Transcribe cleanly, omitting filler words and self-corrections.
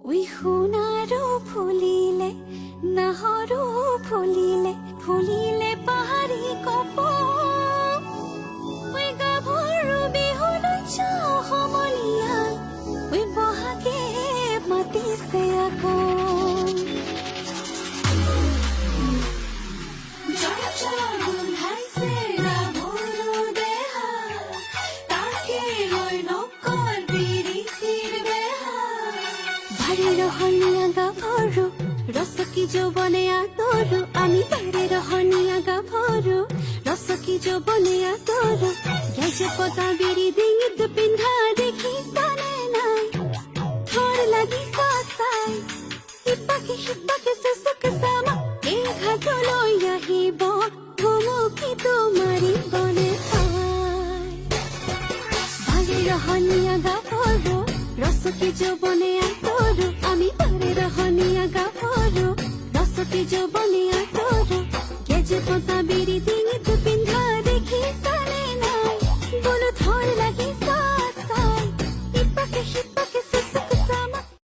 ওই সোণাৰো ফুলিলে নাহৰো ফুলিলে ফুলিলে পাহাৰী কপৌ ওই গাভৰু বিহুলৈ যাওঁ সমনীয়া ওই বহাগে মাতিছে আকৌ রহনীয়া গাভৰু ৰসকি যৌবনে আদৰো আমি তাৰে ৰহনীয়া গাভৰু ৰসকি যৌবনে আদৰো গেজে পতা বিৰি ডিঙিত পিন্ধা দেখি জানে নাই থৰ লাগি চাই ইপাকে চেচুকে চামা এই ঘাটলৈ আহিব ঘুমুকি তোমাৰিবনে ভাগে ৰহনীয়া গাভৰু ৰসকি যৌবনে আদৰো আমি তাৰে ৰহনীয়া গাভৰু ৰসকি যৌবনে